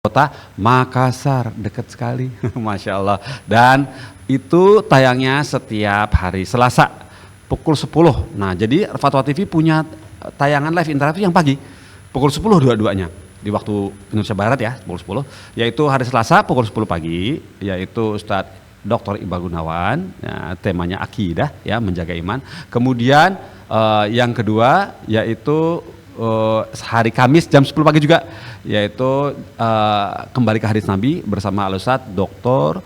Kota Makassar, dekat sekali. Masya Allah. Dan itu tayangnya setiap hari Selasa pukul 10. Nah, jadi Fatwa TV punya tayangan live interaktif yang pagi pukul 10 dua-duanya di waktu Indonesia Barat ya, pukul 10, yaitu hari Selasa pukul 10 pagi, yaitu Ustadz Dr. Iqbal Gunawan, ya, temanya akidah ya, menjaga iman. Kemudian yang kedua yaitu hari Kamis jam 10 pagi juga, yaitu kembali ke hadis Nabi bersama Al-Ustadz Dr.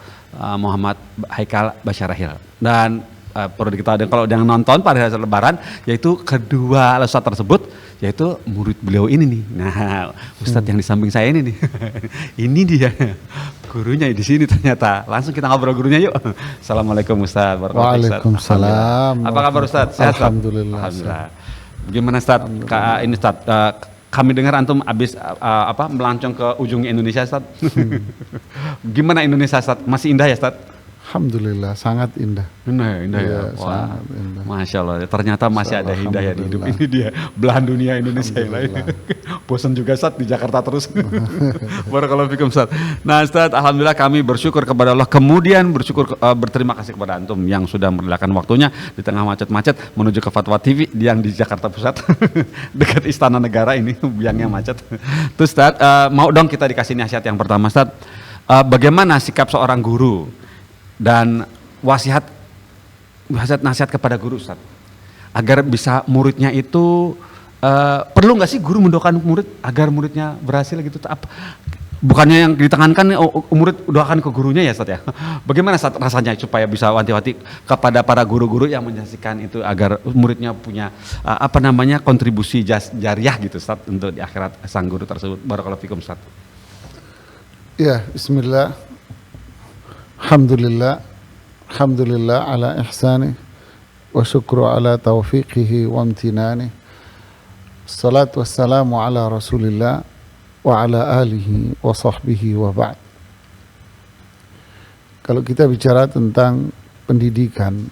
Muhammad Haikal Basyarahil. Dan perlu diketahui kalau yang nonton pada hari Lebaran, yaitu kedua Al-Ustadz tersebut, yaitu murid beliau ini nih. Nah, Ustadz yang di samping saya ini nih, ini dia gurunya di sini ternyata. Langsung kita ngobrol gurunya yuk. Assalamualaikum Ustadz. Waalaikumsalam. Apa kabar Ustadz? Sehat? Alhamdulillah. Alhamdulillah. Gimana Ustadz? Ini Ustadz, kami dengar antum habis melancong ke ujung Indonesia Ustadz. Gimana Indonesia Ustadz? Masih indah ya Ustadz? Alhamdulillah, sangat indah. Indah ya. Wah, sangat indah. Masya Allah, ternyata masih ada hidayah di hidup ini dia. Belahan dunia Indonesia yang lain. Bosan juga Ustadz di Jakarta terus. Barakallahu fikum Ustadz. Nah Ustadz, alhamdulillah kami bersyukur kepada Allah. Kemudian berterima kasih kepada antum yang sudah merelakan waktunya di tengah macet-macet menuju ke Fatwa TV yang di Jakarta Pusat. Dekat Istana Negara ini, biangnya macet. Terus Ustadz, mau dong kita dikasih nasihat yang pertama Ustadz. Bagaimana sikap seorang guru dan nasihat kepada guru Ustaz, agar bisa muridnya itu perlu nggak sih guru mendoakan murid agar muridnya berhasil gitu? Bukannya yang ditekankan murid doakan ke gurunya ya Ustaz ya? Bagaimana Ustaz rasanya supaya bisa wanti-wanti kepada para guru-guru yang menyaksikan itu agar muridnya punya kontribusi jariah gitu Ustaz untuk di akhirat sang guru tersebut. Barakallahu fikum Ustaz. Ya, bismillah. Alhamdulillah ala ihsanih wa syukru ala taufiqihi wa amtinani. Salatu wassalamu ala Rasulillah wa ala alihi wa sahbihi wa ba'd. Kalau kita bicara tentang pendidikan,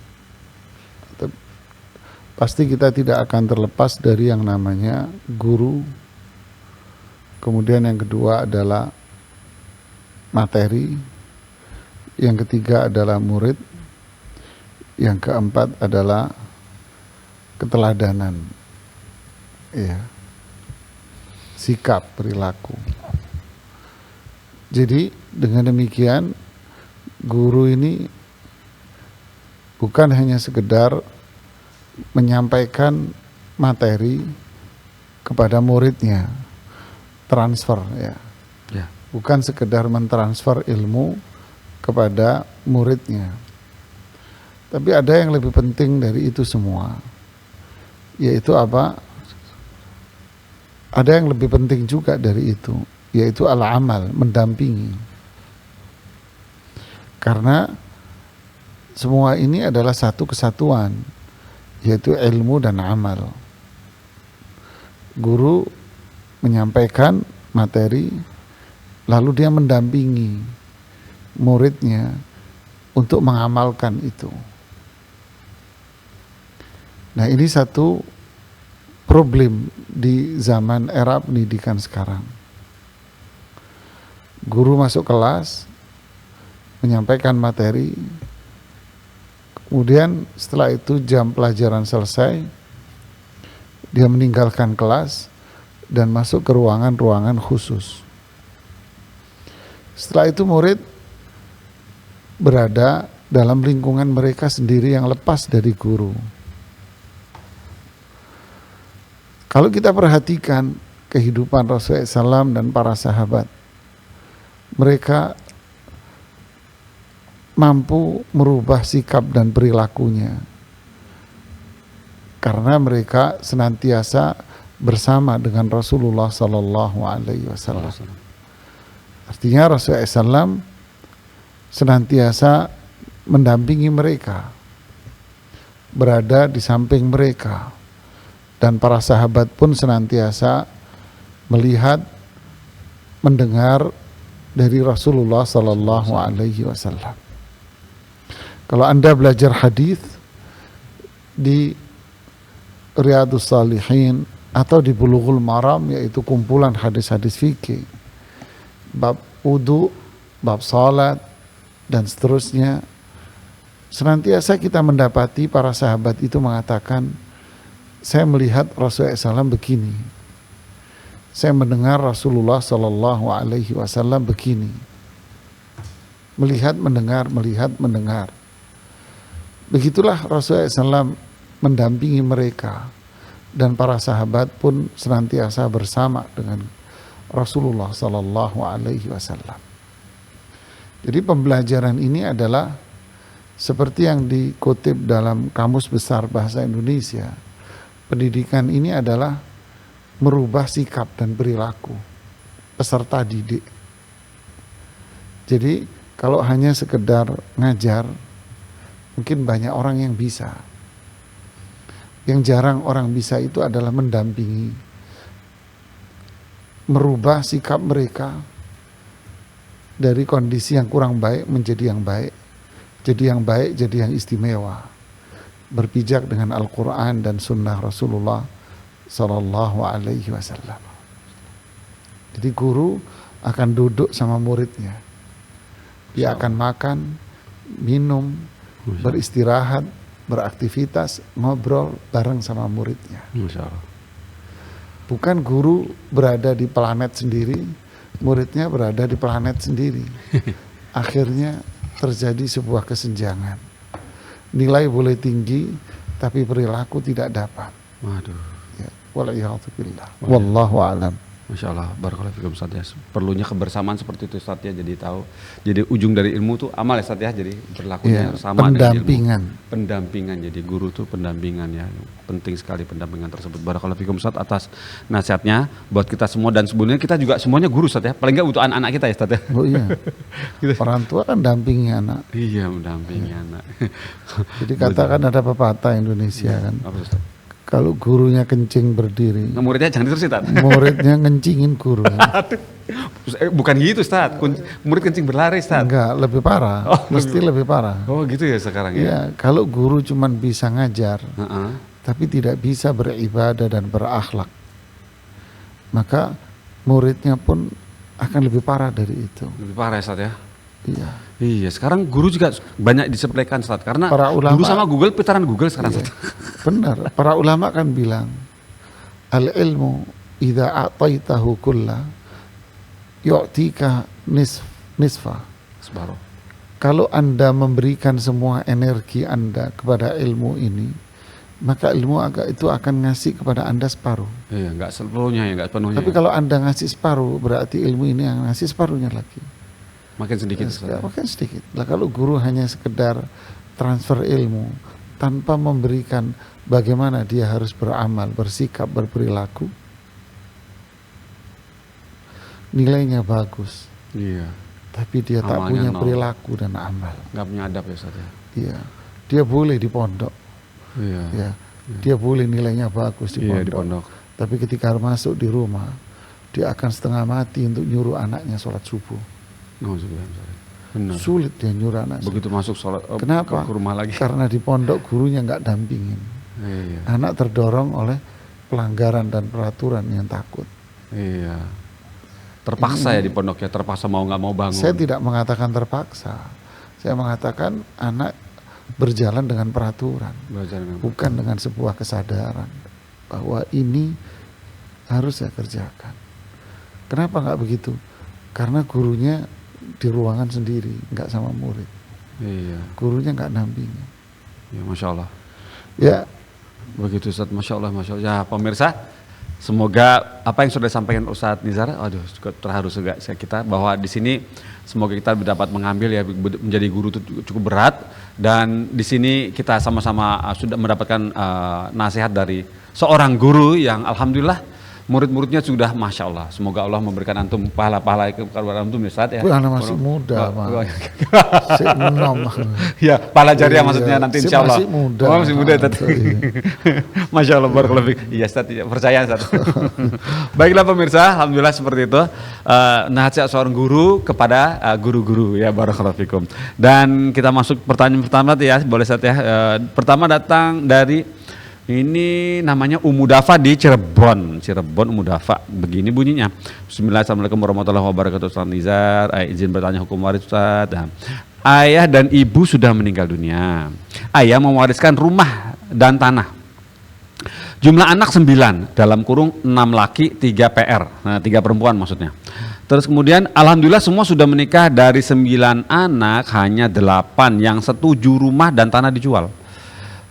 pasti kita tidak akan terlepas dari yang namanya guru. Kemudian yang kedua adalah materi. Yang ketiga adalah murid. Yang keempat adalah keteladanan, ya, sikap, perilaku. Jadi dengan demikian guru ini bukan hanya sekedar menyampaikan materi kepada muridnya, transfer ya. Bukan sekedar mentransfer ilmu kepada muridnya. Tapi ada yang lebih penting dari itu semua, yaitu apa? Ada yang lebih penting juga dari itu, yaitu al-amal, mendampingi. Karena semua ini adalah satu kesatuan, yaitu ilmu dan amal. Guru menyampaikan materi, lalu dia mendampingi muridnya untuk mengamalkan itu. Nah, ini satu problem di zaman era pendidikan sekarang. Guru masuk kelas, menyampaikan materi, kemudian setelah itu jam pelajaran selesai, dia meninggalkan kelas dan masuk ke ruangan-ruangan khusus. Setelah itu murid berada dalam lingkungan mereka sendiri yang lepas dari guru. Kalau kita perhatikan kehidupan Rasulullah SAW dan para sahabat, mereka mampu merubah sikap dan perilakunya karena mereka senantiasa bersama dengan Rasulullah SAW. Artinya Rasulullah SAW senantiasa mendampingi mereka, berada di samping mereka, dan para sahabat pun senantiasa melihat, mendengar dari Rasulullah Sallallahu Alaihi Wasallam. Kalau Anda belajar hadis di Riyadhus Shalihin atau di Bulughul Maram, yaitu kumpulan hadis-hadis fikih, bab wudu, bab salat, dan seterusnya. Senantiasa kita mendapati para sahabat itu mengatakan, saya melihat Rasulullah SAW begini, saya mendengar Rasulullah SAW begini. Melihat, mendengar, melihat, mendengar. Begitulah Rasulullah SAW mendampingi mereka, dan para sahabat pun senantiasa bersama dengan Rasulullah SAW. Jadi pembelajaran ini adalah seperti yang dikutip dalam Kamus Besar Bahasa Indonesia. Pendidikan ini adalah merubah sikap dan perilaku peserta didik. Jadi kalau hanya sekedar ngajar, mungkin banyak orang yang bisa. Yang jarang orang bisa itu adalah mendampingi, merubah sikap mereka dari kondisi yang kurang baik menjadi yang baik, jadi yang baik, jadi yang istimewa, berpijak dengan Al-Quran dan Sunnah Rasulullah Sallallahu Alaihi Wasallam. Jadi guru akan duduk sama muridnya, dia akan makan, minum, beristirahat, beraktivitas, ngobrol bareng sama muridnya. Bukan guru berada di planet sendiri, muridnya berada di planet sendiri. Akhirnya terjadi sebuah kesenjangan. Nilai boleh tinggi, tapi perilaku tidak dapat. Waduh. Ya, wallahu a'lam. Masya Allah, barakallahu fikum Ustaz ya. Perlunya kebersamaan seperti itu Ustaz ya, jadi tahu. Jadi ujung dari ilmu tuh amal ya Ustaz ya, jadi berlakunya sama pendampingan. Dengan ilmu. Pendampingan, jadi guru tuh pendampingan ya. Penting sekali pendampingan tersebut. Barakallahu fikum Ustaz atas nasihatnya buat kita semua, dan sebenarnya kita juga semuanya guru Ustaz ya. Paling enggak untuk anak-anak kita ya Ustaz ya. Oh iya. Gitu. Orang tua kan dampingi anak. Iya, mendampingi anak. Jadi katakan ada pepatah Indonesia kan. Apa Ustaz? Kalau gurunya kencing berdiri, Nah, muridnya jangan diterusin Ustaz. muridnya ngencingin guru. Bukan gitu Ustaz. Murid kencing berlari Ustaz. Enggak, lebih parah. Mesti lebih parah. Oh gitu ya sekarang ya. Iya, kalau guru cuman bisa ngajar, Heeh. tapi tidak bisa beribadah dan berakhlak, maka muridnya pun akan lebih parah dari itu. Lebih parah ya Ustaz ya. Iya. Iya, sekarang guru juga banyak disepelekan Ustaz, karena Para ulama- guru sama Google, putaran Google sekarang Ustaz. Benar. Para ulama kan bilang, al ilmu idza a'taitahu kulla yu'tika nisfa. Sebaru. Kalau Anda memberikan semua energi Anda kepada ilmu ini, maka ilmu itu akan ngasih kepada Anda separuh. Iya, enggak seluruhnya ya, enggak penuhnya. Tapi kalau Anda ngasih separuh, berarti ilmu ini yang ngasih separuhnya lagi. makin sedikit Ustaz. Makin sedikit. Lah kalau guru hanya sekedar transfer ilmu tanpa memberikan bagaimana dia harus beramal, bersikap, berperilaku, nilainya bagus. Iya. Tapi dia tak Amalnya punya nol. perilaku dan amal. Enggak punya adab ya Ustaz ya. Iya. Dia boleh di pondok. Iya. Ya. Dia boleh nilainya bagus di Iya, pondok. di pondok. Tapi ketika masuk di rumah, dia akan setengah mati untuk nyuruh anaknya sholat subuh. Benar. Sulit dia nyuruh anak. Begitu masuk sholat Kenapa? ke rumah lagi. Karena di pondok gurunya nggak dampingin. Iya. Anak terdorong oleh pelanggaran dan peraturan yang takut. Iya. Terpaksa ya di pondok ya, terpaksa mau nggak mau bangun. Saya tidak mengatakan terpaksa. Saya mengatakan anak berjalan dengan peraturan, Belajar dengan bukan dengan sebuah kesadaran bahwa ini harus saya kerjakan. Kenapa nggak begitu? Karena gurunya di ruangan sendiri, nggak sama murid. Iya. Gurunya nggak nampingin. Ya, Masya Allah. Ya, Begitu Ustaz, Masya Allah, Masya Allah. Ya pemirsa, semoga apa yang sudah disampaikan Ustaz Nizar, aduh terharu juga kita bahwa di sini semoga kita dapat mengambil ya, menjadi guru itu cukup berat, dan di sini kita sama-sama sudah mendapatkan nasihat dari seorang guru yang alhamdulillah murid-muridnya sudah Masya Allah. Semoga Allah memberikan antum pahala-pahala kepada antum ya Ustaz ya. anak masih muda, Pak. Si enom. Ya, pahala jariah Iya, maksudnya nanti si insya Allah. masih muda. Oh, masih muda Ustaz. Iya. Masya Allah, barakallahu fiik. Iya Ustaz, percaya Ustaz. Baiklah pemirsa, alhamdulillah seperti itu. Nasihat seorang guru kepada guru-guru ya, barakallahu fikum. Dan kita masuk pertanyaan pertama ya, boleh Ustaz ya. Pertama datang dari Ini namanya Ummu Dafa di Cirebon. Cirebon Ummu Dafa. Begini bunyinya. Bismillahirrahmanirrahim warahmatullahi wabarakatuh. Ustaz Nizar, izin bertanya hukum waris Ustaz. Nah, ayah dan ibu sudah meninggal dunia. Ayah mewariskan rumah dan tanah. Jumlah anak 9, dalam kurung 6 laki, 3 PR. Nah, 3 perempuan maksudnya. Terus kemudian alhamdulillah semua sudah menikah. Dari 9 anak hanya 8 yang setuju rumah dan tanah dijual.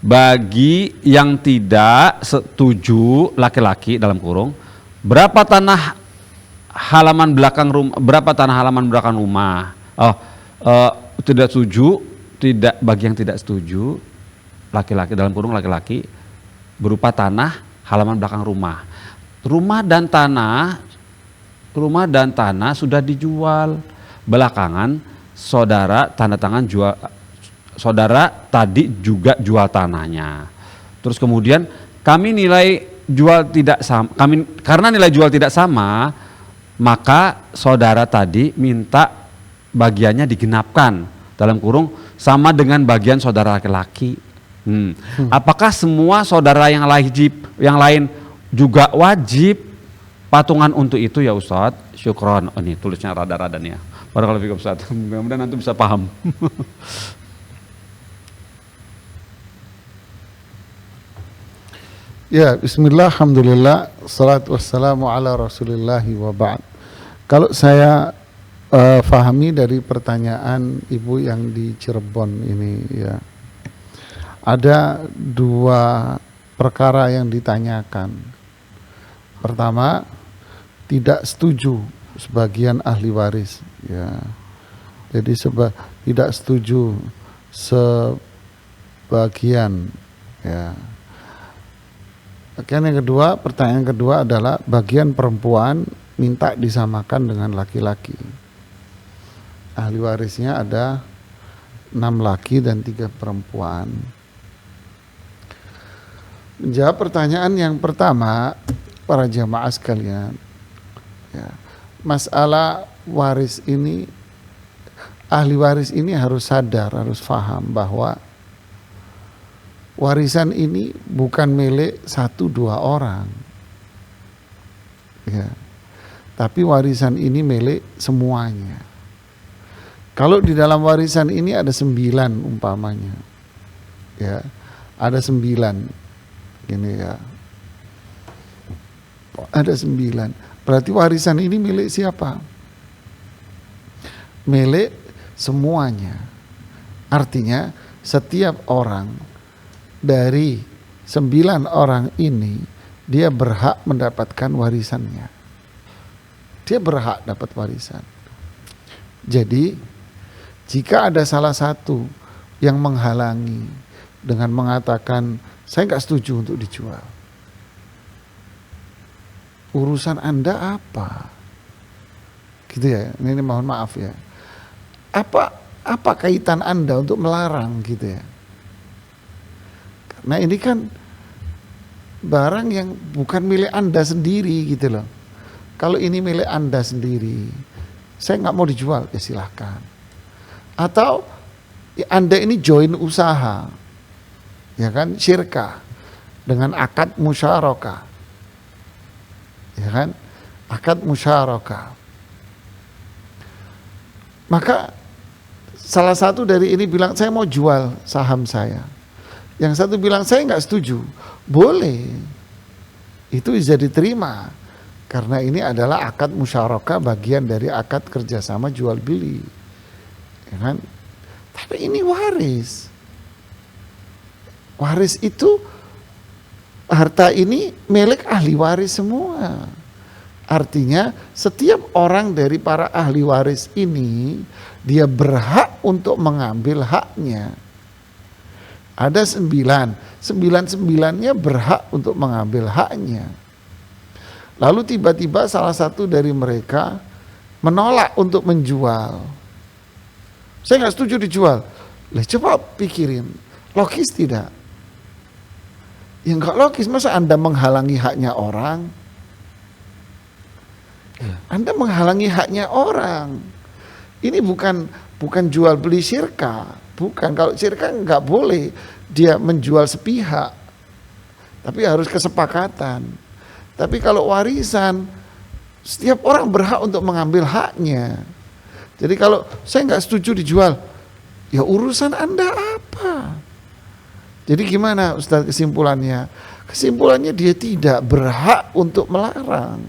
Bagi yang tidak setuju laki-laki dalam kurung, berapa tanah halaman belakang rumah? Tidak setuju, bagi yang tidak setuju laki-laki dalam kurung laki-laki berupa tanah halaman belakang rumah. Rumah dan tanah sudah dijual. Belakangan saudara tanda tangan jual. Saudara tadi juga jual tanahnya. Terus kemudian karena nilai jual tidak sama, maka saudara tadi minta bagiannya digenapkan dalam kurung sama dengan bagian saudara laki-laki. Apakah semua saudara yang lain juga wajib patungan untuk itu ya Ustadz? Syukron. Oh, ini tulisnya rada-rada nih ya. Barakallahu fikum Ustadz. Mudah-mudahan nanti bisa paham. Ya, bismillah, alhamdulillah, salatu wassalamu ala rasulillahi wa ba'd. Kalau saya fahami dari pertanyaan ibu yang di Cirebon ini ya, ada 2 perkara yang ditanyakan. Pertama, tidak setuju sebagian ahli waris ya. Jadi tidak setuju sebagian ya. Pertanyaan kedua adalah bagian perempuan minta disamakan dengan laki-laki. Ahli warisnya ada 6 laki dan 3 perempuan. Menjawab pertanyaan yang pertama, para jamaah sekalian, ya, masalah waris ini, ahli waris ini harus sadar, harus paham bahwa warisan ini bukan milik 1-2 orang, ya, tapi warisan ini milik semuanya. Kalau di dalam warisan ini ada 9 umpamanya, ya, ada 9, ini ya, ada 9. Berarti warisan ini milik siapa? Milik semuanya. Artinya setiap orang dari 9 orang ini dia berhak mendapatkan warisannya. Dia berhak dapat warisan. Jadi jika ada salah satu yang menghalangi dengan mengatakan saya nggak setuju untuk dijual, urusan Anda apa? Gitu ya. Ini mohon maaf ya. Apa kaitan Anda untuk melarang gitu ya? Nah ini kan barang yang bukan milik Anda sendiri gitu loh. Kalau ini milik Anda sendiri, saya nggak mau dijual, ya silahkan. Atau ya Anda ini join usaha, ya kan, syirkah dengan akad musyarakah, ya kan, akad musyarakah. Maka salah satu dari ini bilang saya mau jual saham saya. Yang satu bilang saya nggak setuju, boleh, itu bisa diterima karena ini adalah akad musyarakah, bagian dari akad kerjasama jual beli, ya kan? Tapi ini waris, waris itu harta ini milik ahli waris semua. Artinya setiap orang dari para ahli waris ini dia berhak untuk mengambil haknya. Ada 9-9-nya berhak untuk mengambil haknya. Lalu tiba-tiba salah satu dari mereka menolak untuk menjual. Saya nggak setuju dijual. Coba pikirin, logis tidak? Ya nggak logis, masa Anda menghalangi haknya orang? Anda menghalangi haknya orang. Ini bukan jual beli syirka. Bukan, kalau syirka nggak boleh dia menjual sepihak. Tapi harus kesepakatan. Tapi kalau warisan, setiap orang berhak untuk mengambil haknya. Jadi kalau saya nggak setuju dijual, ya urusan Anda apa? Jadi gimana Ustaz kesimpulannya? Kesimpulannya dia tidak berhak untuk melarang.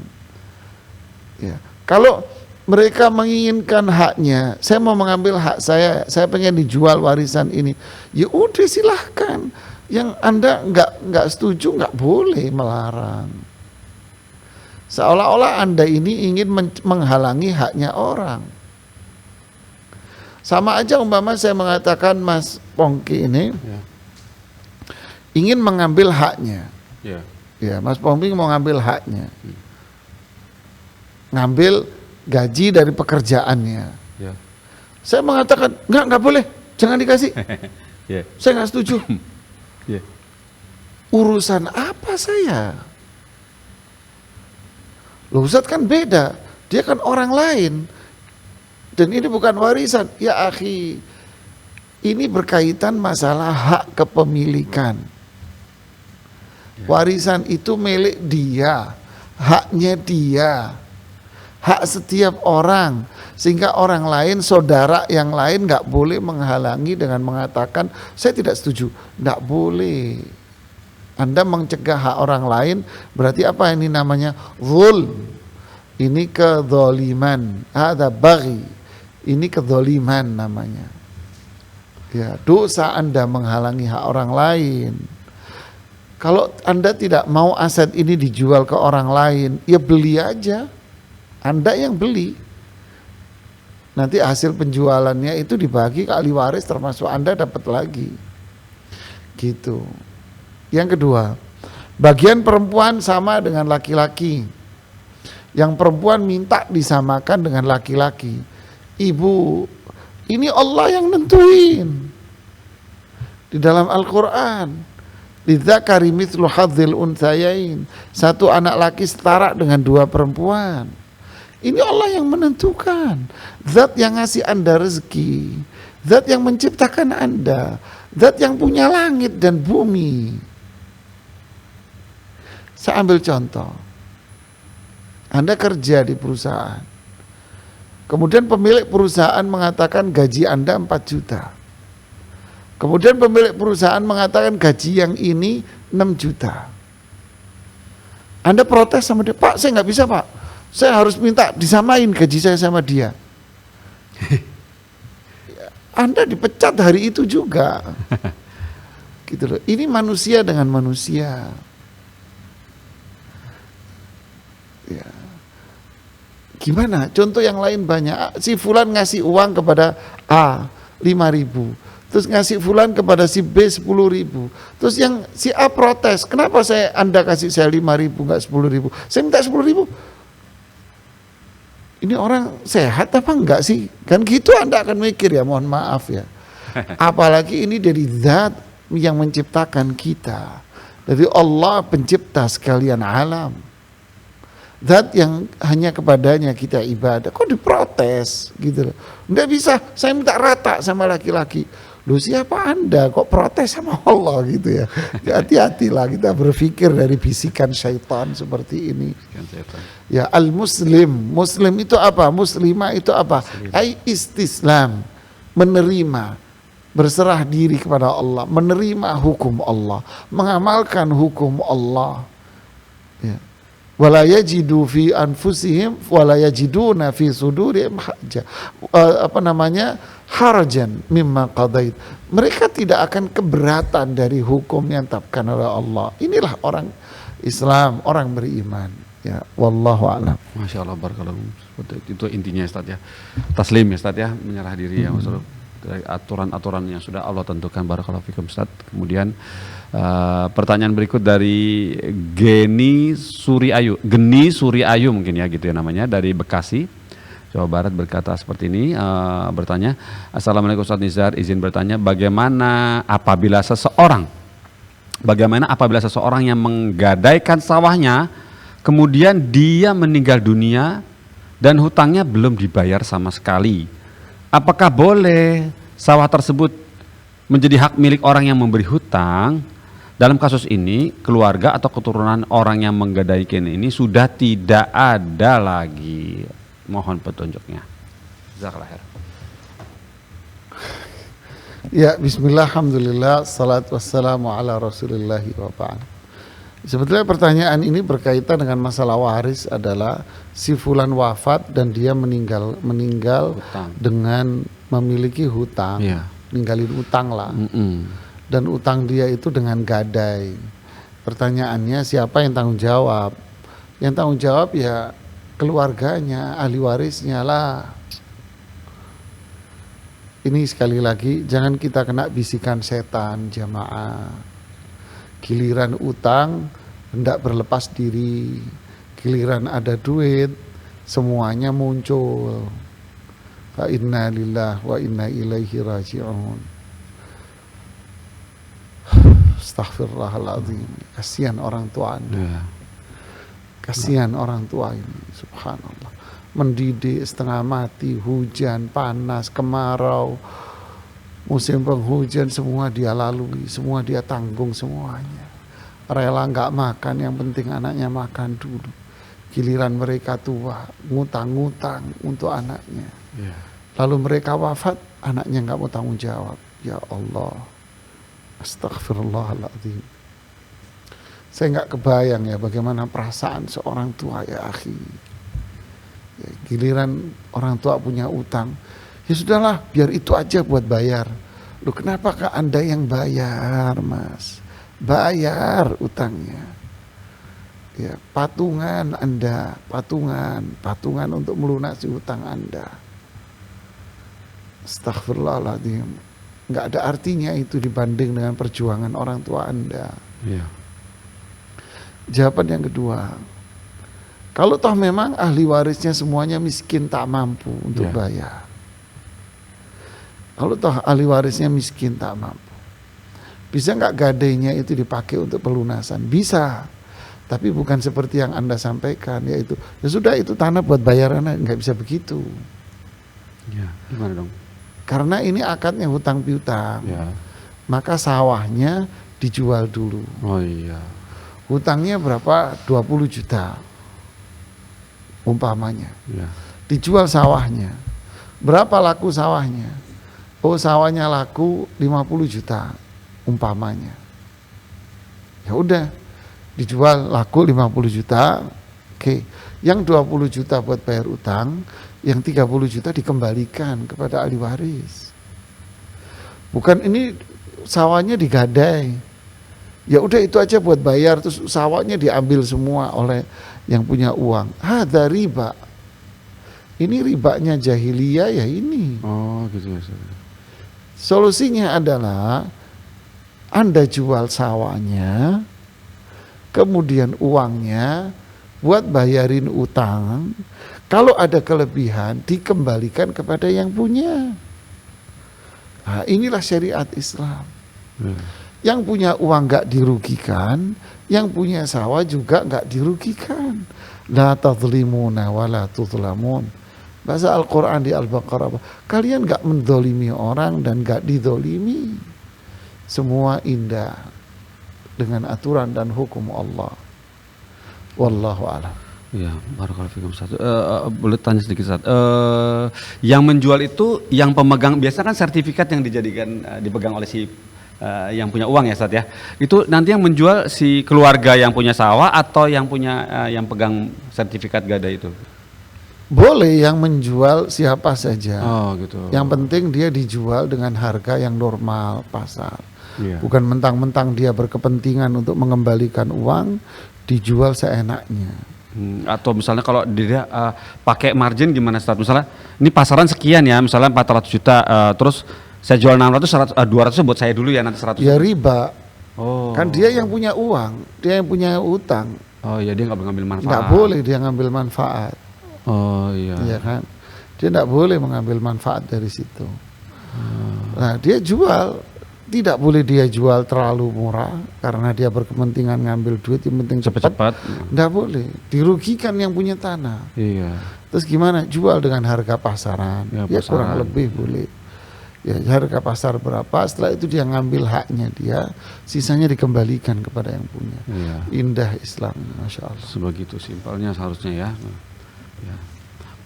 Ya. Kalau mereka menginginkan haknya, saya mau mengambil hak saya pengen dijual warisan ini, ya udah silahkan. Yang Anda nggak setuju nggak boleh melarang. Seolah-olah Anda ini ingin menghalangi haknya orang. Sama aja umpama saya mengatakan Mas Pongki ini ingin mengambil haknya. Ya, Mas Pongki mau ngambil haknya. Ngambil gaji dari pekerjaannya. Saya mengatakan nggak boleh, jangan dikasih. Saya nggak setuju. Urusan apa saya? Loh Ustaz kan beda, dia kan orang lain. Dan ini bukan warisan. Ya akhi, ini berkaitan masalah hak kepemilikan. Warisan itu milik dia, haknya dia, hak setiap orang. Sehingga orang lain, saudara yang lain gak boleh menghalangi dengan mengatakan saya tidak setuju. Gak boleh. Anda mencegah hak orang lain, berarti apa ini namanya? Zulm. Ini kezaliman. Ada baghi. Ini kezaliman namanya. Ya, dosa Anda menghalangi hak orang lain. Kalau Anda tidak mau aset ini dijual ke orang lain, ya beli aja. Anda yang beli. Nanti hasil penjualannya itu dibagi ke ahli waris, termasuk Anda dapat lagi. Gitu. Yang kedua, bagian perempuan sama dengan laki-laki. Yang perempuan minta disamakan dengan laki-laki. Ibu, ini Allah yang nentuin. Di dalam Al-Quran, lidzakari mithlu hadzil unthayain. Satu anak laki setara dengan dua perempuan. Ini Allah yang menentukan. Zat yang ngasih Anda rezeki, zat yang menciptakan Anda, zat yang punya langit dan bumi. Saya ambil contoh. Anda kerja di perusahaan. Kemudian pemilik perusahaan mengatakan gaji Anda 4 juta. Kemudian pemilik perusahaan mengatakan gaji yang ini 6 juta. Anda protes sama dia, Pak saya nggak bisa Pak. Saya harus minta disamain gaji saya sama dia. Anda dipecat hari itu juga. Gitu loh. Ini manusia dengan manusia. Ya. Gimana? Contoh yang lain banyak. Si Fulan ngasih uang kepada A 5.000. Terus ngasih Fulan kepada si B 10.000. Terus yang si A protes, kenapa Anda kasih saya 5.000 nggak 10.000? Saya minta 10.000. Ini orang sehat apa enggak sih? Kan gitu Anda akan mikir ya, mohon maaf ya. Apalagi ini dari zat yang menciptakan kita. Dari Allah pencipta sekalian alam. Zat yang hanya kepadanya kita ibadah. Kok diprotes gitu loh. Enggak bisa, saya minta rata sama laki-laki. Loh siapa Anda kok protes sama Allah gitu ya. Hati-hatilah kita berpikir dari bisikan syaitan seperti ini. Ya al-muslim, muslim itu apa? Muslimah itu apa? Ai istislam, menerima, berserah diri kepada Allah, menerima hukum Allah, mengamalkan hukum Allah. Ya. Wala yajidu fi anfusihim wala yajiduna fi sudurihim harajan mimma qadait. Mereka tidak akan keberatan dari hukum yang ditetapkan oleh Allah. Inilah orang Islam, orang beriman. Ya, wallahu a'lam. Masya Allah, barakallahu. Itu intinya Ustaz ya. Taslim ya Ustaz ya, menyerah diri ya Ustaz. Dari aturan-aturan yang sudah Allah tentukan, barakallahu fikum Ustaz. Kemudian pertanyaan berikut dari Geni Suriayu mungkin ya gitu ya namanya, dari Bekasi, Jawa Barat, berkata seperti ini, bertanya, Assalamualaikum Ustaz Nizar, izin bertanya, bagaimana apabila seseorang yang menggadaikan sawahnya, kemudian dia meninggal dunia dan hutangnya belum dibayar sama sekali, apakah boleh sawah tersebut menjadi hak milik orang yang memberi hutang dalam kasus ini keluarga atau keturunan orang yang menggadaikan ini sudah tidak ada lagi. Mohon petunjuknya. Jazakallah khair. Ya, bismillah, alhamdulillah, salatu wassalamu ala rasulillahi wa ba'd. Sebetulnya pertanyaan ini berkaitan dengan masalah waris adalah si fulan wafat dan dia meninggal Hutang. dengan memiliki hutang, Iya. ninggalin utang lah. Dan utang dia itu dengan gadai. Pertanyaannya siapa yang tanggung jawab? Yang tanggung jawab ya keluarganya, ahli warisnya lah. Ini sekali lagi jangan kita kena bisikan setan jamaah. Giliran utang hendak berlepas diri, giliran ada duit semuanya muncul. Fa inna lillahi wa inna ilaihi raji'un. Astaghfirullahaladzim. Kasihan orang tua Anda. Kasihan orang tua ini, subhanallah. Mendidik setengah mati, hujan, panas, kemarau, musim penghujan, semua dia lalui, semua dia tanggung semuanya. Rela nggak makan, yang penting anaknya makan dulu. Giliran mereka tua, ngutang-ngutang untuk anaknya. Lalu mereka wafat, anaknya nggak mau tanggung jawab. Ya Allah, astagfirullahaladzim. Saya nggak kebayang ya bagaimana perasaan seorang tua ya akhi. Ya, giliran orang tua punya utang, ya sudahlah, biar itu aja buat bayar. Loh, kenapakah Anda yang bayar, Mas? Bayar utangnya. Ya, patungan Anda, patungan untuk melunasi utang Anda. Astaghfirullahaladzim. Nggak ada artinya itu dibanding dengan perjuangan orang tua Anda. Iya. Jawaban yang kedua, kalau toh memang ahli warisnya semuanya miskin tak mampu untuk bayar. Kalau toh ahli warisnya miskin tak mampu, bisa nggak gadainya itu dipakai untuk pelunasan? Bisa, tapi bukan seperti yang Anda sampaikan, yaitu ya sudah itu tanah buat bayaran, nggak bisa begitu. Ya, gimana dong? Karena ini akadnya hutang piutang, Ya. maka sawahnya dijual dulu. Oh iya. Hutangnya berapa? 20 juta. Umpamanya, dijual sawahnya, berapa laku sawahnya? Oh, sawahnya laku 50 juta, umpamanya. Ya udah, dijual laku 50 juta. Oke, yang 20 juta buat bayar utang, yang 30 juta dikembalikan kepada ahli waris. Bukan ini sawahnya digadai. Ya udah itu aja buat bayar, terus sawahnya diambil semua oleh yang punya uang. Hadza riba. Ini ribanya jahiliyah ya ini. Oh gitu ya. Solusinya adalah Anda jual sawahnya, kemudian uangnya buat bayarin utang. Kalau ada kelebihan dikembalikan kepada yang punya. Nah, inilah syariat Islam. Yang punya uang nggak dirugikan, yang punya sawah juga nggak dirugikan. La tadzlimuna wa la tudzlamun. Bahasa Al-Quran di Al-Baqarah, kalian nggak mendolimi orang dan nggak didolimi. Semua indah dengan aturan dan hukum Allah. Wallahu a'lam. Ya, barakallahu fikum Ustaz. Boleh tanya sedikit Ustaz. Yang menjual itu yang pemegang, biasa kan sertifikat yang dijadikan dipegang oleh si yang punya uang ya Ustaz ya. Itu nanti yang menjual si keluarga yang punya sawah atau yang punya yang pegang sertifikat gadai itu? Boleh yang menjual siapa saja. Oh gitu. Yang penting dia dijual dengan harga yang normal pasar. Iya. Bukan mentang-mentang dia berkepentingan untuk mengembalikan uang, dijual seenaknya. Atau misalnya kalau dia pakai margin gimana Ustaz? Misalnya ini pasaran sekian ya, misalnya 400 juta, terus saya jual 600, 200 buat saya dulu ya, nanti 100. Ya riba. Oh. Kan dia yang punya uang, dia yang punya utang. Oh iya, dia nggak boleh ngambil manfaat. Nggak boleh dia ngambil manfaat. Oh iya. Iya kan? Dia nggak boleh mengambil manfaat dari situ. Nah dia jual, tidak boleh dia jual terlalu murah karena dia berkepentingan ngambil duit yang penting cepat. Nggak boleh, dirugikan yang punya tanah. Iya. Terus gimana? Jual dengan harga pasaran. Ya kurang lebih boleh. Ya, harga pasar berapa, setelah itu dia ngambil haknya dia, sisanya dikembalikan kepada yang punya. Iya. Indah Islam, Masya Allah. Sebegitu simpelnya seharusnya ya. Ya.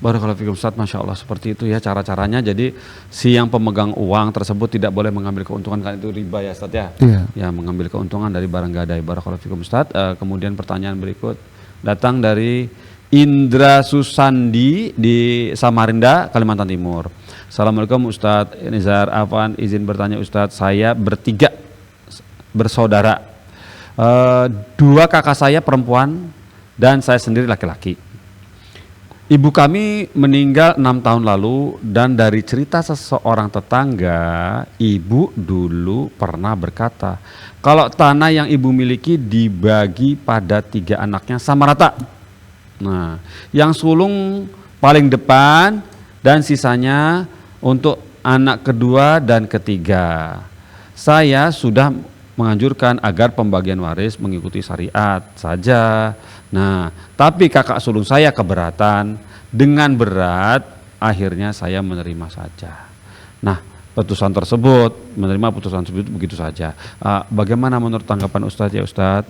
Barakallahu fikum Ustaz, Masya Allah seperti itu ya cara-caranya. Jadi si yang pemegang uang tersebut tidak boleh mengambil keuntungan, kan itu riba ya Ustaz ya. Iya. Ya, mengambil keuntungan dari barang gadai. Barakallahu fikum Ustaz. Kemudian pertanyaan berikut datang dari Indra Susandi di Samarinda, Kalimantan Timur. Assalamualaikum Ustadz Nizar Afwan, izin bertanya Ustadz, saya bertiga bersaudara, 2 kakak saya perempuan dan saya sendiri laki-laki. Ibu kami meninggal 6 tahun lalu, dan dari cerita seseorang tetangga, ibu dulu pernah berkata kalau tanah yang ibu miliki dibagi pada 3 anaknya sama rata. Nah, yang sulung paling depan dan sisanya untuk anak kedua dan ketiga. Saya sudah menganjurkan agar pembagian waris mengikuti syariat saja. Nah, tapi kakak sulung saya keberatan. Dengan berat, akhirnya saya menerima saja. Nah, putusan tersebut, menerima putusan tersebut begitu saja. Bagaimana menurut tanggapan Ustadz ya Ustadz?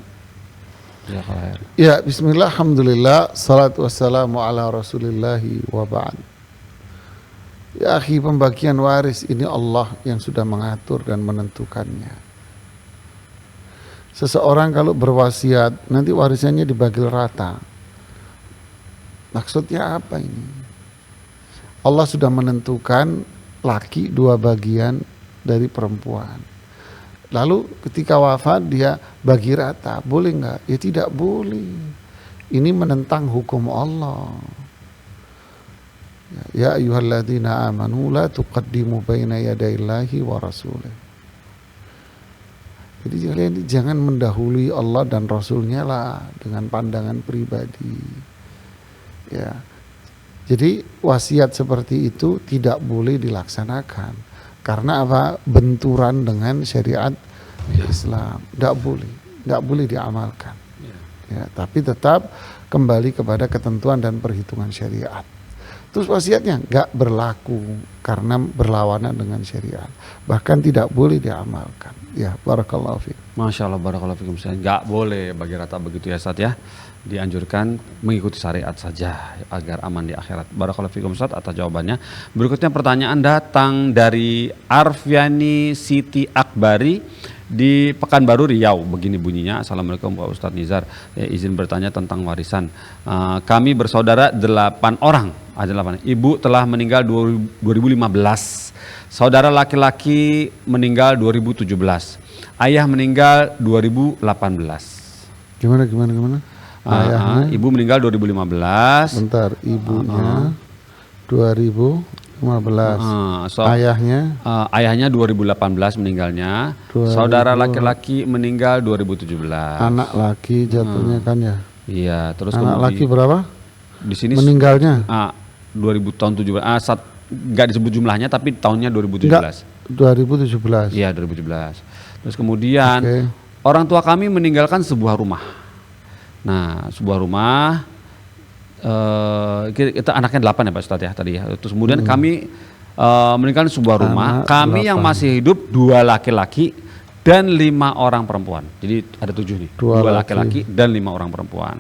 Ya, bismillah, alhamdulillah, salatu wassalamu ala rasulillahi wa ba'd. Ya akhi, pembagian waris ini Allah yang sudah mengatur dan menentukannya. Seseorang kalau berwasiat, nanti warisannya dibagi rata. Maksudnya apa ini? Allah sudah menentukan laki 2 bagian dari perempuan. Lalu ketika wafat dia bagi rata, boleh nggak? Ya tidak boleh. Ini menentang hukum Allah. Ya ayyuhalladzina amanu la tuqaddimu baina yadayillahi wa rasulih. Jadi kalian jangan mendahului Allah dan Rasulnya lah dengan pandangan pribadi. Ya. Jadi wasiat seperti itu tidak boleh dilaksanakan. Karena apa? Benturan dengan syariat Islam. Tidak boleh diamalkan. Ya, tapi tetap kembali kepada ketentuan dan perhitungan syariat. Terus wasiatnya nggak berlaku karena berlawanan dengan syariat. Bahkan tidak boleh diamalkan. Ya, barakallahu fiik. Masya Allah, barakallahu fikum. Nggak boleh bagi rata begitu ya Ustaz ya. Dianjurkan mengikuti syariat saja agar aman di akhirat. Barakallahu fikum Ustaz atas jawabannya. Berikutnya pertanyaan datang dari Arfiani Siti Akbari di Pekanbaru Riau. Begini bunyinya, Assalamualaikum Pak Ustadz Nizar, izin bertanya tentang warisan. Kami bersaudara 8 orang, ada 8. Ibu telah meninggal 2015, saudara laki-laki meninggal 2017, ayah meninggal 2018. Gimana? Ayahnya? Ibu meninggal 2015. Bentar, ibunya 2015. Ayahnya 2018 meninggalnya. 2000. Saudara laki-laki meninggal 2017. Anak laki jatuhnya kan ya? Iya, terus anak laki berapa? Di sini meninggalnya? 2000 tahun 17. Enggak disebut jumlahnya tapi tahunnya 2017. Enggak, 2017. Iya, 2017. Terus kemudian orang tua kami meninggalkan sebuah rumah. Nah, sebuah rumah kita anaknya 8 ya Pak Ustadz ya tadi ya. Terus kemudian kami meninggalkan sebuah rumah. Kami 8. Yang masih hidup 2 laki-laki dan 5 orang perempuan. Jadi ada 7 nih. 2 laki-laki dan 5 orang perempuan.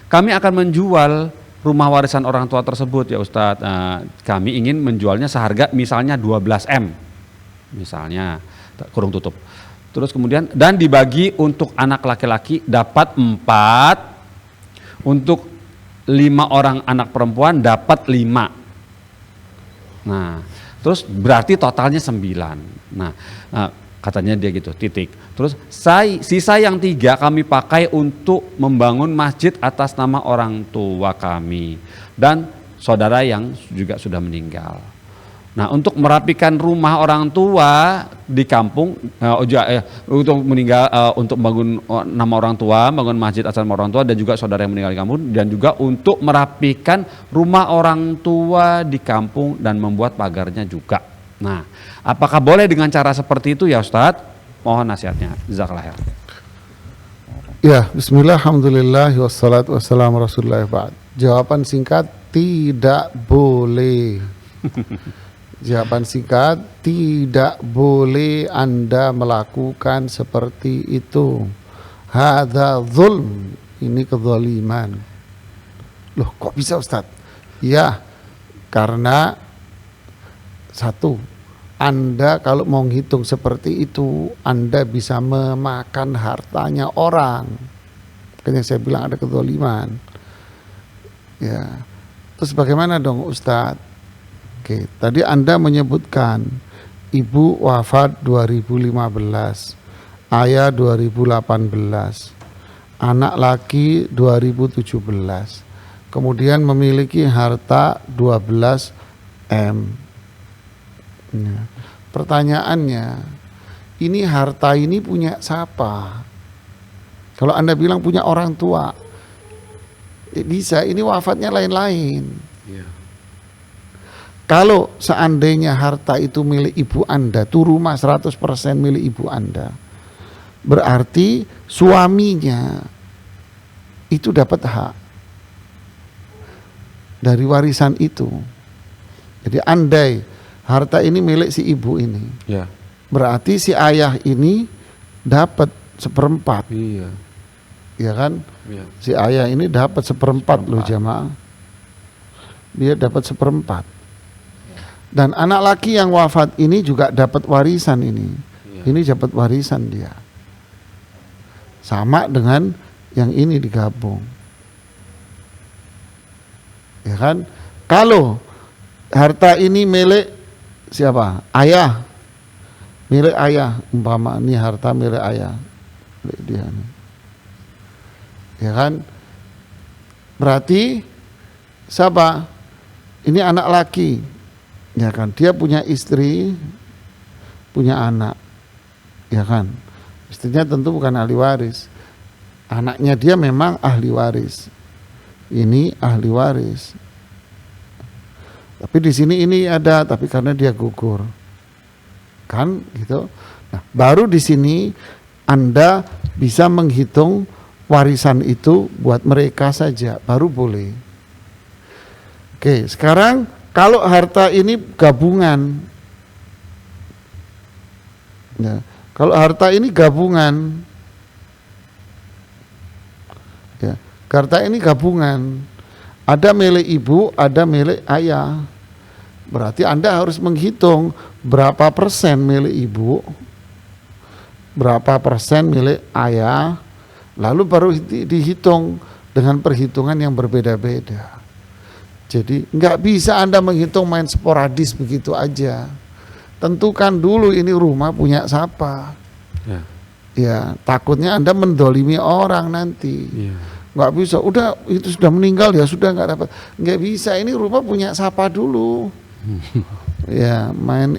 Kami akan menjual rumah warisan orang tua tersebut ya Ustadz. Kami ingin menjualnya seharga misalnya 12 M. Misalnya kurung tutup. Terus kemudian dan dibagi untuk anak laki-laki dapat 4, untuk 5 orang anak perempuan dapat 5. Nah, terus berarti totalnya 9. Nah, katanya dia gitu, titik. Terus sisa yang 3 kami pakai untuk membangun masjid atas nama orang tua kami dan saudara yang juga sudah meninggal. Nah, untuk merapikan rumah orang tua di kampung, untuk meninggal, untuk bangun nama orang tua, bangun masjid atas nama orang tua dan juga saudara yang meninggal di kampung, dan juga untuk merapikan rumah orang tua di kampung dan membuat pagarnya juga. Nah, apakah boleh dengan cara seperti itu ya Ustadz? Mohon nasihatnya. Jazakallah khair. Ya, bismillah, alhamdulillah, wassalatu wassalamu rasulullah ba'd. Jawaban singkat, tidak boleh. Jawaban singkat, tidak boleh Anda melakukan seperti itu. Hadza zulm, ini kezaliman. Loh, kok bisa Ustaz? Ya, karena satu, Anda kalau mau hitung seperti itu, Anda bisa memakan hartanya orang. Makanya saya bilang ada kezaliman. Ya. Terus bagaimana dong Ustadz? Oke, tadi Anda menyebutkan ibu wafat 2015, ayah 2018, anak laki 2017, kemudian memiliki harta 12 M. Ya. Pertanyaannya, ini harta ini punya siapa? Kalau Anda bilang punya orang tua, bisa, ini wafatnya lain-lain. Iya. Kalau seandainya harta itu milik ibu Anda, tuh rumah 100% milik ibu Anda, berarti suaminya itu dapat hak dari warisan itu. Jadi andai harta ini milik si ibu ini, Ya. berarti si ayah ini dapat 1/4, Iya. ya kan? Iya. Si ayah ini dapat 1/4 loh jamaah. Dia dapat 1/4. Dan anak laki yang wafat ini juga dapat warisan ini. Iya. Ini dapat warisan dia. Sama dengan yang ini digabung. Ya kan? Kalau harta ini milik siapa? Ayah. Milik ayah, umpama ini harta milik ayah. Milik dia nih. Ya kan? Berarti siapa? Ini anak laki. Ya kan, dia punya istri, punya anak, ya kan. Istrinya tentu bukan ahli waris. Anaknya dia memang ahli waris. Ini ahli waris. Tapi di sini ini ada, tapi karena dia gugur, kan gitu. Nah, baru di sini Anda bisa menghitung warisan itu buat mereka saja, baru boleh. Oke, sekarang kalau harta ini gabungan, ya, kalau harta ini gabungan, ya, harta ini gabungan, ada milik ibu, ada milik ayah, berarti Anda harus menghitung berapa persen milik ibu, berapa persen milik ayah, lalu baru dihitung dengan perhitungan yang berbeda-beda. Jadi nggak bisa Anda menghitung main sporadis begitu aja. Tentukan dulu ini rumah punya siapa. Ya. Ya, takutnya Anda mendolimi orang nanti. Iya. Nggak bisa, udah itu sudah meninggal ya sudah nggak dapat. Nggak bisa, ini rumah punya siapa dulu. Ya, main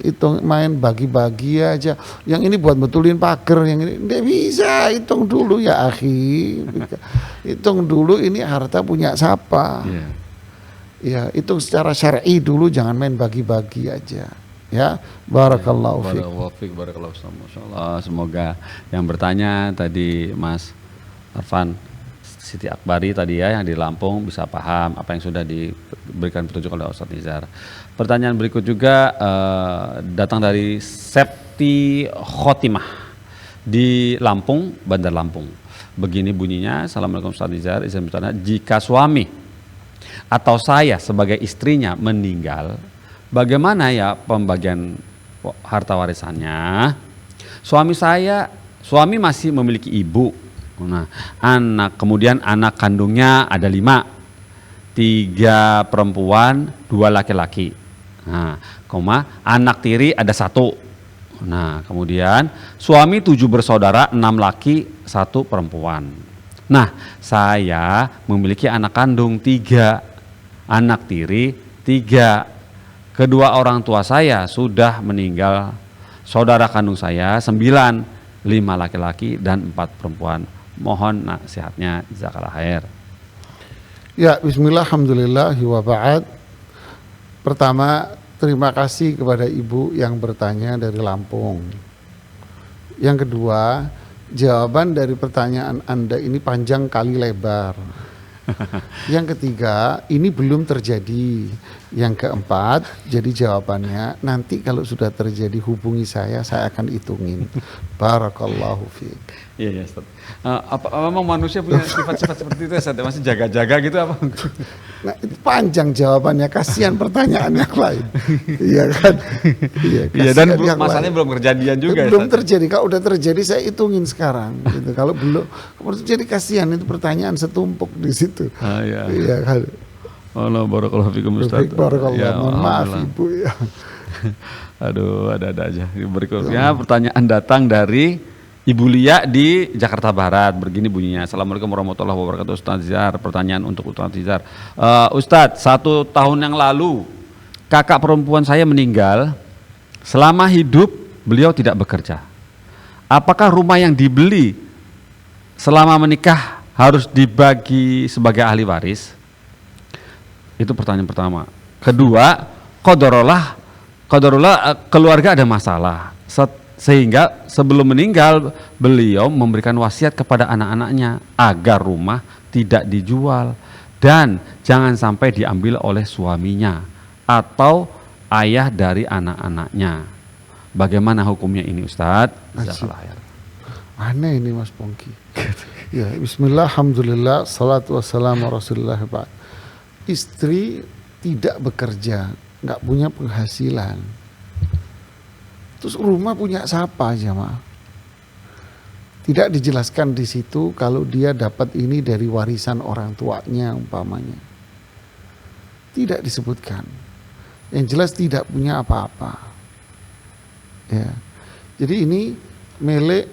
bagi-bagi aja. Yang ini buat betulin pagar, yang ini nggak bisa, hitung dulu ya akhi. Hitung dulu ini harta punya siapa. Iya. Ya, itu secara syar'i dulu, jangan main bagi-bagi aja. Ya, barakallahu fiik. Barakallahu fiik. Masyaallah, semoga yang bertanya tadi Mas Arfan Siti Akbari tadi ya yang di Lampung bisa paham apa yang sudah diberikan petunjuk oleh Ustadz Nizar. Pertanyaan berikut juga datang dari Septi Khotimah di Lampung, Bandar Lampung. Begini bunyinya, Assalamualaikum Ustadz Nizar, izin bertanya, jika suami atau saya sebagai istrinya meninggal, bagaimana ya pembagian harta warisannya? Suami masih memiliki ibu. Nah, kemudian anak kandungnya ada 5, 3 perempuan, 2 laki-laki. Nah, anak tiri ada 1. Nah, kemudian suami 7 bersaudara, 6 laki, 1 perempuan. Nah, saya memiliki anak kandung 3, anak tiri 3. Kedua orang tua saya sudah meninggal. Saudara kandung saya 9, 5 laki-laki dan 4 perempuan. Mohon nasihatnya, jazakallahu khair. Ya, bismillah, alhamdulillah, wa ba'd. Pertama, terima kasih kepada ibu yang bertanya dari Lampung. Yang kedua, jawaban dari pertanyaan Anda ini panjang kali lebar. Yang ketiga, ini belum terjadi. Yang keempat, jadi jawabannya nanti kalau sudah terjadi hubungi saya akan hitungin. Barakallahu fiik. Iya, Ustaz. Apa memang manusia punya sifat-sifat seperti itu, Ustaz? Masih jaga-jaga gitu apa? Nah, itu panjang jawabannya, kasihan pertanyaan yang lain. Iya kan? Iya, dan masalahnya belum kejadian juga. Belum terjadi. Kalau udah terjadi saya hitungin sekarang. Gitu. Kalau belum terjadi kasihan, itu pertanyaan setumpuk di situ. Iya. Iya kan? Allah barakallahu fikum Ustaz. Barakallah. Mohon maaf Ibu ya. Aduh, ada-ada aja. Berikutnya pertanyaan datang dari Ibu Lia di Jakarta Barat. Begini bunyinya. Assalamualaikum warahmatullahi wabarakatuh Ustaz Tizar. Pertanyaan untuk Ustaz Tizar. Ustadz, 1 tahun yang lalu kakak perempuan saya meninggal. Selama hidup beliau tidak bekerja. Apakah rumah yang dibeli selama menikah harus dibagi sebagai ahli waris? Itu pertanyaan pertama. Kedua, qadarullah keluarga ada masalah. Sehingga sebelum meninggal beliau memberikan wasiat kepada anak-anaknya agar rumah tidak dijual dan jangan sampai diambil oleh suaminya atau ayah dari anak-anaknya. Bagaimana hukumnya ini Ustadz? Aneh ini Mas Pongki. Ya, bismillah, alhamdulillah, salatu wassalamu rasulullah ba'd. Istri tidak bekerja, nggak punya penghasilan. Terus rumah punya siapa jamaah? Tidak dijelaskan di situ kalau dia dapat ini dari warisan orang tuanya umpamanya. Tidak disebutkan. Yang jelas tidak punya apa-apa. Ya. Jadi ini milik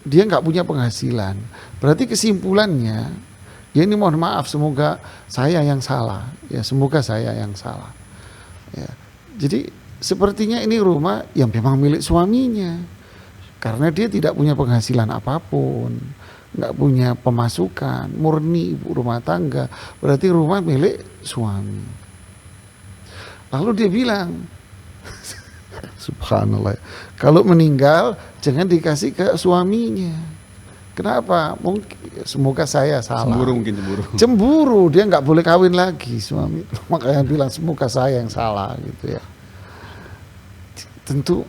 dia nggak punya penghasilan. Berarti kesimpulannya, ya ini mohon maaf, semoga saya yang salah. Ya, semoga saya yang salah. Ya. Jadi sepertinya ini rumah yang memang milik suaminya. Karena dia tidak punya penghasilan apapun, nggak punya pemasukan, murni ibu rumah tangga. Berarti rumah milik suami. Lalu dia bilang, subhanallah, kalau meninggal jangan dikasih ke suaminya. Kenapa? Mungkin semoga saya salah. Mungkin cemburu, dia nggak boleh kawin lagi suami. Makanya bilang semoga saya yang salah gitu ya. Tentu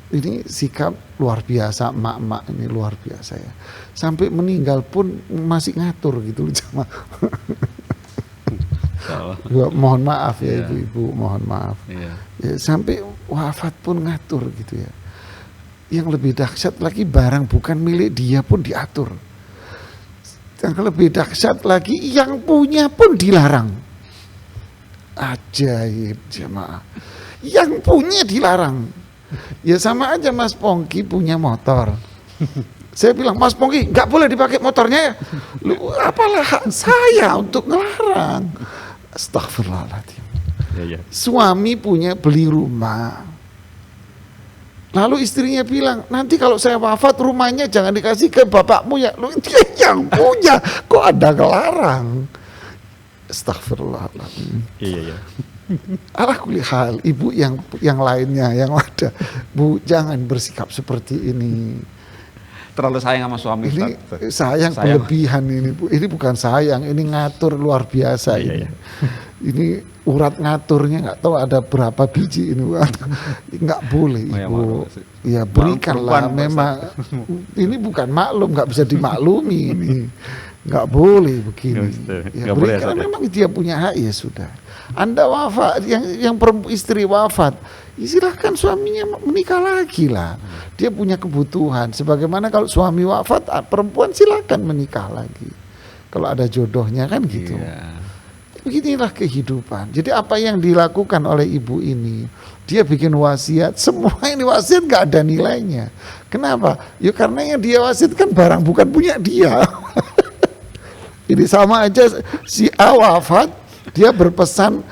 ini sikap luar biasa, emak-emak ini luar biasa ya. Sampai meninggal pun masih ngatur gitu loh. Mohon maaf ya ibu-ibu, mohon maaf. Ya, sampai wafat pun ngatur gitu ya. Yang lebih dahsyat lagi, barang bukan milik dia pun diatur. Yang lebih dahsyat lagi, yang punya pun dilarang. Ajaib jemaah. Yang punya dilarang. Ya sama aja Mas Pongki punya motor. Saya bilang, Mas Pongki nggak boleh dipakai motornya ya. Lu apalah hak saya untuk ngelarang. Astagfirullahaladzim. Ya. Suami punya beli rumah. Lalu istrinya bilang, nanti kalau saya wafat rumahnya jangan dikasih ke bapakmu ya. Lu dia yang punya, kok ada ngelarang? Astagfirullahaladzim. Iya. Ala kulli hal, ibu yang lainnya yang ada, Bu, jangan bersikap seperti ini. Terlalu sayang sama suami. Ini sayang berlebihan ini, Bu. Ini bukan sayang, ini ngatur luar biasa ini. Iya. Ini urat ngaturnya nggak tahu ada berapa biji ini, nggak boleh Ibu. Ya berikanlah, memang ini bukan maklum, nggak bisa dimaklumi ini, nggak boleh begini. Ya berikan, memang dia punya hak ya sudah. Anda wafat, yang istri wafat, silahkan suaminya menikah lagi lah. Dia punya kebutuhan. Sebagaimana kalau suami wafat, perempuan silahkan menikah lagi. Kalau ada jodohnya kan gitu. Iya. Beginilah kehidupan. Jadi apa yang dilakukan oleh ibu ini, dia bikin wasiat, semua ini wasiat nggak ada nilainya. Kenapa? Ya karena yang dia wasiatkan barang bukan punya dia. Ini sama aja, si A wafat, dia berpesan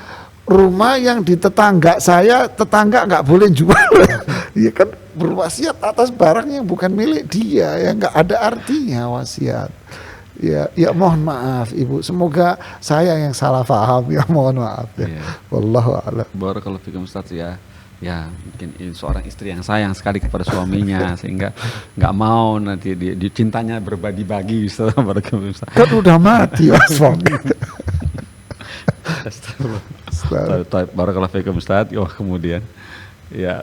rumah yang di tetangga saya, tetangga nggak boleh jual. Dia kan berwasiat atas barang yang bukan milik dia, yang nggak ada artinya wasiat. Ya mohon maaf Ibu, semoga saya yang salah paham, ya mohon maaf ya. Wallahu a'lam. Barakallahu fikum Ustaz ya. Ya mungkin ini seorang istri yang sayang sekali kepada suaminya sehingga nggak mau nanti di cintanya berbagi-bagi Ustaz. Barakallahu Ustaz. Kan udah mati Mas Fong. Barakallahu fikum Ustaz. Oh, kemudian ya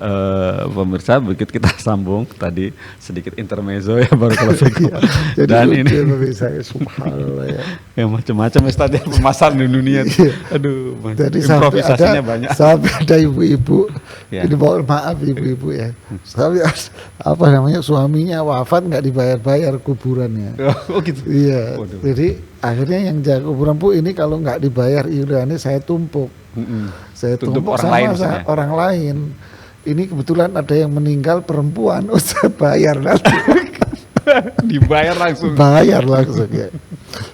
pemirsa, begitu kita sambung tadi sedikit intermezzo ya barakallahu fikum. Jadi Dan ini saya subhanallah ya. ya macam-macam Ustaz ya, pemasaran di dunia. Aduh, Jadi improvisasinya banyak. Sampai ada ibu-ibu, Ya. ini mohon maaf ibu-ibu ya. Sampai apa namanya suaminya wafat nggak dibayar-bayar kuburannya. Oh gitu. Iya. Waduh. Jadi akhirnya yang jaga kuburan Bu ini kalau nggak dibayar iurannya saya tumpuk. Saya Tuntut tumpuk orang sama lain maksudnya? orang lain. Ini kebetulan ada yang meninggal perempuan, Ustaz bayar nanti. Dibayar langsung. Bayar langsung ya.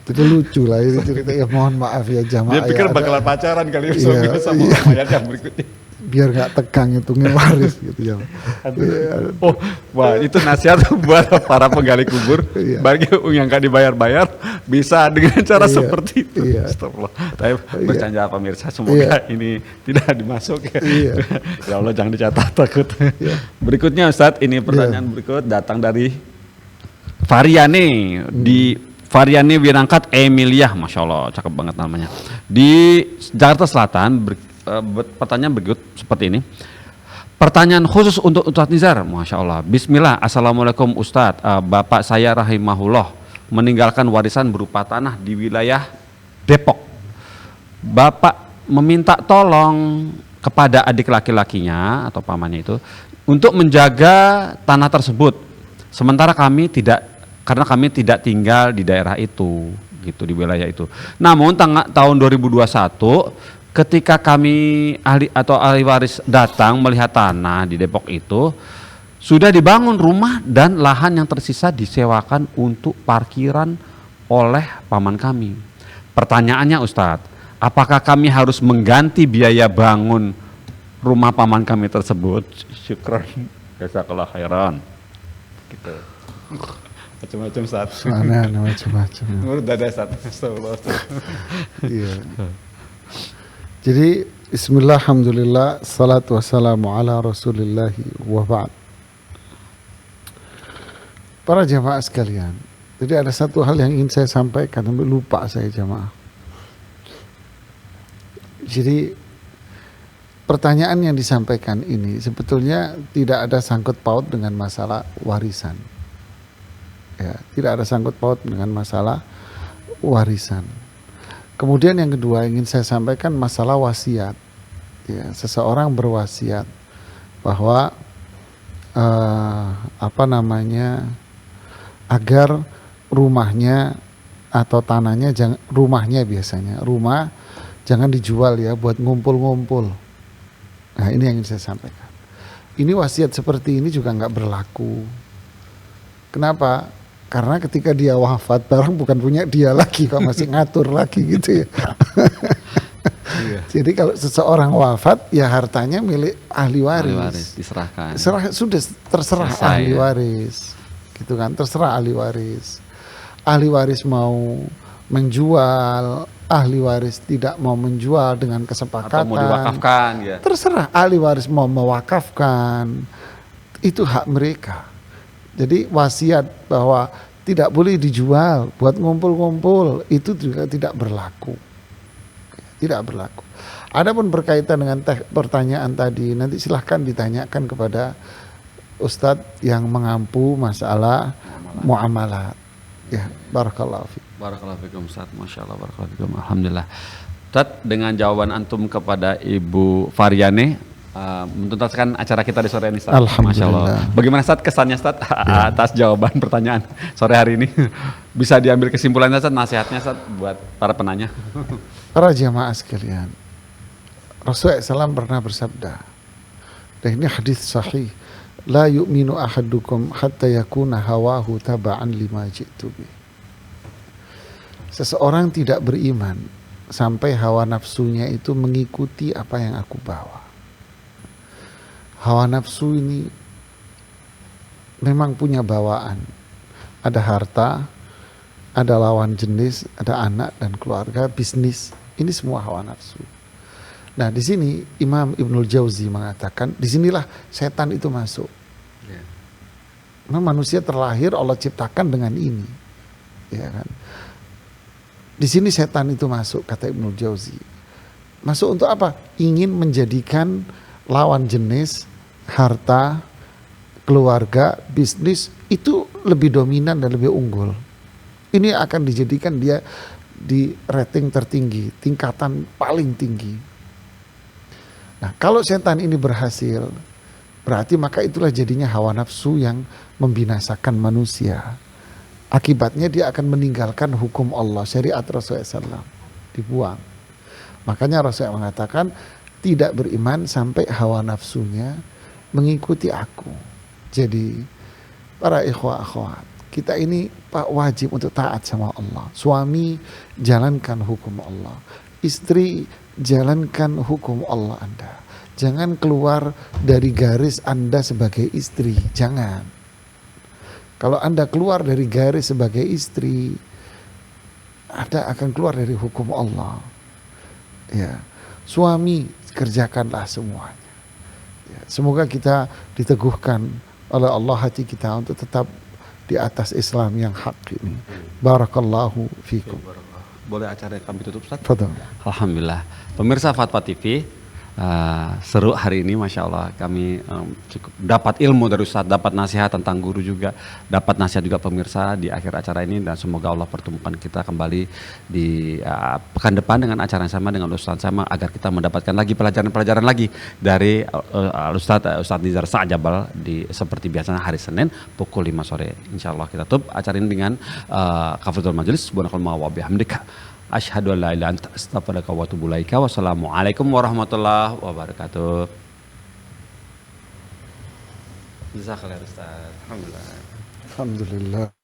Itu lucu lah ini cerita ya, mohon maaf ya jamaah. Dia pikir ya, bakalan pacaran kali ya Iya, sama iya. mayat yang berikutnya. biar nggak tegang hitungnya waris gitu ya. Iya. Oh, wah itu nasihat buat para penggali kubur. Iya. Bagi yang nggak dibayar-bayar bisa dengan cara Iya, seperti itu. iya. Astagfirullah. Tapi Iya. bercanda pemirsa, semoga Iya. ini tidak dimasuk ya. Iya. Ya Allah jangan dicatat takut. Iya. Berikutnya Ustadz, ini pertanyaan berikut datang dari Variane di Variane Wirangkat Emilia, Masya Allah, cakep banget namanya. Di Jakarta Selatan, pertanyaan berikut seperti ini. Pertanyaan khusus untuk Ustadz Nizar, Masya Allah. Bismillah, Assalamualaikum Ustadz. Bapak saya rahimahullah meninggalkan warisan berupa tanah di wilayah Depok. Bapak meminta tolong kepada adik laki-lakinya atau pamannya itu untuk menjaga tanah tersebut. Sementara kami tidak, karena kami tidak tinggal di daerah itu, gitu, di wilayah itu. Namun tahun 2021 ketika kami ahli waris datang melihat tanah di Depok itu, sudah dibangun rumah dan lahan yang tersisa disewakan untuk parkiran oleh paman kami. Pertanyaannya Ustadz, apakah kami harus mengganti biaya bangun rumah paman kami tersebut? Syukran, jazakallah khairan. Gitu. Macam-macam Ustadz. Aneh-aneh macam-macam. Menurut dada Ustadz. Astagfirullah. Iya. Jadi bismillah, alhamdulillah, salatu wassalamu ala rasulillahi wa ba'd. Para jamaah sekalian, jadi ada satu hal yang ingin saya sampaikan, sampai lupa saya jamaah. Jadi pertanyaan yang disampaikan ini sebetulnya tidak ada sangkut paut dengan masalah warisan. Ya, tidak ada sangkut paut dengan masalah warisan. Kemudian yang kedua ingin saya sampaikan masalah wasiat. Ya, seseorang berwasiat bahwa agar rumahnya atau tanahnya, rumahnya biasanya rumah jangan dijual ya buat ngumpul-ngumpul. Nah ini yang ingin saya sampaikan. Ini wasiat seperti ini juga nggak berlaku. Kenapa? Karena ketika dia wafat, barang bukan punya dia lagi, kok masih ngatur lagi gitu ya. Iya. Jadi kalau seseorang wafat, ya hartanya milik ahli waris. Ahli waris diserahkan. Sudah terserah Selesai, ahli ya. waris, gitu kan? Terserah ahli waris. Ahli waris mau menjual, ahli waris tidak mau menjual dengan kesepakatan. Atau mau diwakafkan ya. Terserah ahli waris mau mewakafkan, itu hak mereka. Jadi wasiat bahwa tidak boleh dijual buat ngumpul-ngumpul itu juga tidak berlaku. Tidak berlaku. Adapun berkaitan dengan pertanyaan tadi, nanti silahkan ditanyakan kepada Ustadz yang mengampu masalah muamalat. Ya, barakallahu fiik. Barakallahu fikum Ustaz, Masya Allah, barakallahu fikum, alhamdulillah. Ustaz, dengan jawaban antum kepada Ibu Variane, menuntaskan acara kita di sore ini Ustaz. Alhamdulillah. Masya Allah. Bagaimana Ustaz kesannya Ustaz atas jawaban pertanyaan sore hari ini? Bisa diambil kesimpulannya Ustaz, nasihatnya Ustaz buat para penanya. Para jamaah sekalian, Rasulullah SAW pernah bersabda, dan ini hadis sahih, la yu'minu ahadukum hatta yakuna hawahu taba'an lima ji'tu bih. Seseorang tidak beriman sampai hawa nafsunya itu mengikuti apa yang aku bawa. Hawa nafsu ini memang punya bawaan. Ada harta, ada lawan jenis, ada anak dan keluarga, bisnis. Ini semua hawa nafsu. Nah, di sini Imam Ibnul Jauzi mengatakan, disinilah setan itu masuk. Memang manusia terlahir Allah ciptakan dengan ini, ya kan? Di sini setan itu masuk, kata Ibnul Jauzi. Masuk untuk apa? Ingin menjadikan lawan jenis, harta, keluarga, bisnis itu lebih dominan dan lebih unggul. Ini akan dijadikan dia di rating tertinggi, tingkatan paling tinggi. Nah, kalau setan ini berhasil, berarti maka itulah jadinya hawa nafsu yang membinasakan manusia. Akibatnya dia akan meninggalkan hukum Allah, syariat Rasulullah SAW, dibuang. Makanya Rasulullah mengatakan tidak beriman sampai hawa nafsunya mengikuti aku. Jadi para ikhwah akhwat, kita ini wajib untuk taat sama Allah. Suami, jalankan hukum Allah. Istri, jalankan hukum Allah Anda. Jangan keluar dari garis Anda sebagai istri, jangan. Kalau Anda keluar dari garis sebagai istri, Anda akan keluar dari hukum Allah. Ya, suami, kerjakanlah semuanya. Ya, semoga kita diteguhkan oleh Allah hati kita untuk tetap di atas Islam yang hak ini. Barakallahu fikum. Boleh acara kami tutup, Ustaz? Fadhal. Alhamdulillah. Pemirsa Fatwa TV, seru hari ini, Masya Allah. Kami cukup dapat ilmu dari Ustaz, dapat nasihat tentang guru juga, dapat nasihat juga pemirsa di akhir acara ini, dan semoga Allah pertemukan kita kembali di pekan depan dengan acara yang sama dengan Ustaz sama, agar kita mendapatkan lagi pelajaran-pelajaran lagi dari Ustaz Nizar Sa'jabal di seperti biasanya hari Senin pukul 5 sore. Insya Allah kita tutup acara ini dengan kafaratul majelis. Subhanakallahumma wa bihamdika asyhadu an la ilaha illa anta astaghfiruka wa atubu ilaika. Wassalamualaikum warahmatullahi wabarakatuh. Jazakallahu khairan Ustaz. Alhamdulillah. Alhamdulillah.